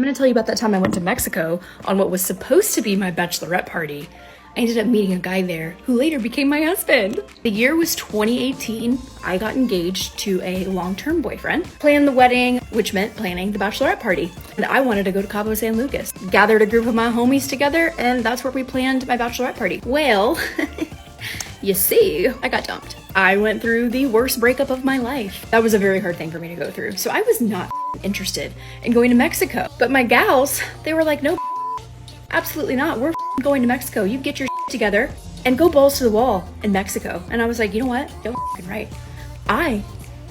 I'm gonna tell you about that time I went to Mexico on what was supposed to be my bachelorette party. I ended up meeting a guy there who later became my husband. The year was 2018. I got engaged to a long-term boyfriend, planned the wedding, which meant planning the bachelorette party. And I wanted to go to Cabo San Lucas. Gathered a group of my homies together, and that's where we planned my bachelorette party. Well, you see, I got dumped. I went through the worst breakup of my life. That was a very hard thing for me to go through. So I was not interested in going to Mexico. But my gals, they were like, no, absolutely not. We're going to Mexico. You get your together and go balls to the wall in Mexico. And I was like, you know what? You're right. I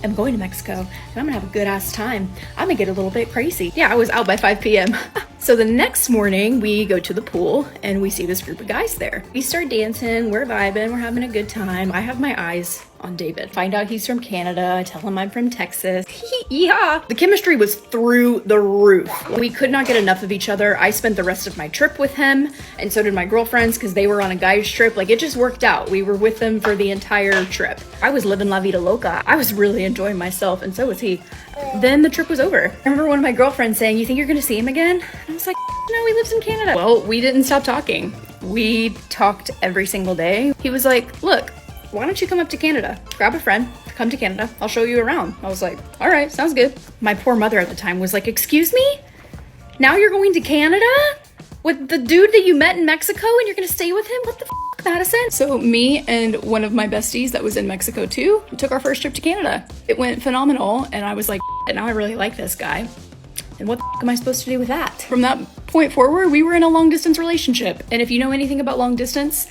am going to Mexico and I'm gonna have a good ass time. I'm gonna get a little bit crazy. Yeah, I was out by 5 p.m. So the next morning we go to the pool and we see this group of guys there. We start dancing, we're vibing, we're having a good time. I have my eyes on David. Find out he's from Canada. I tell him I'm from Texas. Yeah. The chemistry was through the roof. We could not get enough of each other. I spent the rest of my trip with him, and so did my girlfriends because they were on a guy's trip. Like, it just worked out. We were with them for the entire trip. I was living la vida loca. I was really enjoying myself, and so was he. Then the trip was over. I remember one of my girlfriends saying, "You think you're gonna see him again?" I was like, "No, he lives in Canada." Well, we didn't stop talking. We talked every single day. He was like, "Look, why don't you come up to Canada? Grab a friend, come to Canada. I'll show you around." I was like, all right, sounds good. My poor mother at the time was like, "Excuse me? Now you're going to Canada with the dude that you met in Mexico and you're gonna stay with him? What the f, Madison?" So me and one of my besties that was in Mexico too took our first trip to Canada. It went phenomenal and I was like, now I really like this guy. And what the f am I supposed to do with that? From that point forward, we were in a long distance relationship. And if you know anything about long distance,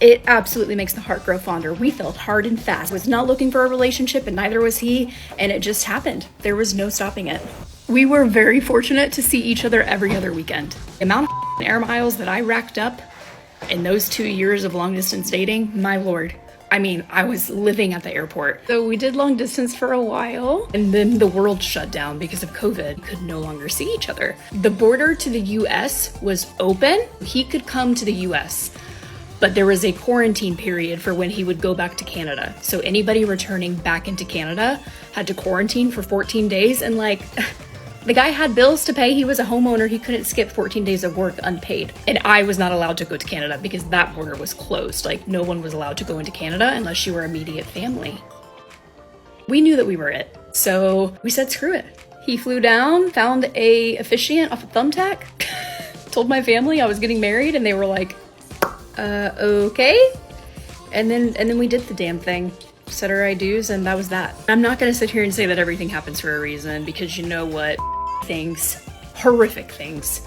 it absolutely makes the heart grow fonder. We felt hard and fast. I was not looking for a relationship and neither was he, and it just happened. There was no stopping it. We were very fortunate to see each other every other weekend. The amount of air miles that I racked up in those 2 years of long distance dating, my lord. I mean, I was living at the airport. So we did long distance for a while and then the world shut down because of COVID. We could no longer see each other. The border to the US was open. He could come to the US. But there was a quarantine period for when he would go back to Canada. So anybody returning back into Canada had to quarantine for 14 days. And like, the guy had bills to pay. He was a homeowner. He couldn't skip 14 days of work unpaid. And I was not allowed to go to Canada because that border was closed. Like, no one was allowed to go into Canada unless you were immediate family. We knew that we were it. So we said, screw it. He flew down, found a officiant off a thumbtack, told my family I was getting married, and they were like, okay. And then we did the damn thing, said our I do's, and that was that. I'm not gonna sit here and say that everything happens for a reason, because you know what, horrific things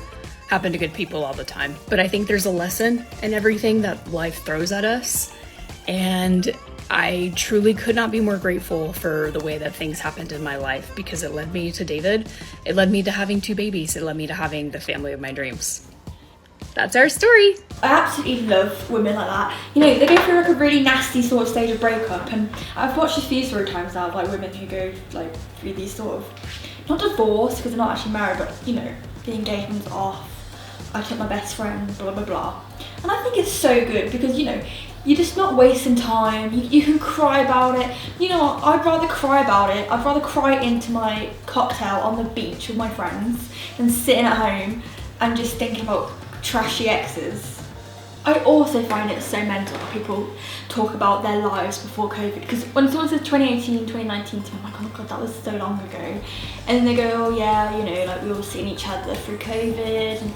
happen to good people all the time. But I think there's a lesson in everything that life throws at us. And I truly could not be more grateful for the way that things happened in my life, because it led me to David. It led me to having 2 babies. It led me to having the family of my dreams. That's our story. I absolutely love women like that. You know, they go through like a really nasty sort of stage of breakup, and I've watched a few story times now of like women who go like through these sort of, not divorce because they're not actually married, but you know, the engagement's off, I took my best friend, blah blah blah. And I think it's so good because, you know, you're just not wasting time. You can cry about it. You know what, I'd rather cry about it. I'd rather cry into my cocktail on the beach with my friends than sitting at home and just thinking about trashy exes. I also find it so mental how people talk about their lives before COVID, because when someone says 2018, 2019 to me, I'm like, oh my god, that was so long ago. And then they go, oh yeah, you know, like we all seen each other through COVID,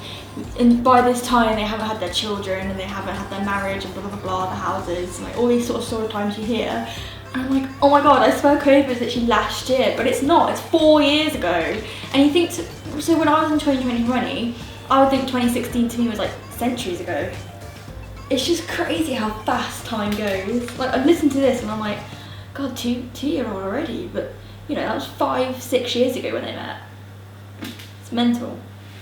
and by this time they haven't had their children and they haven't had their marriage and blah blah blah, the houses, and like all these sort of story times you hear. And I'm like, oh my god, I swear COVID was literally last year, but it's not, it's 4 years ago. And you think, so when I was in 2020, I would think 2016 to me was like centuries ago. It's just crazy how fast time goes. Like, I listened to this and I'm like, god, two-year-old already, but you know, that was 5-6 years ago when they met. It's mental.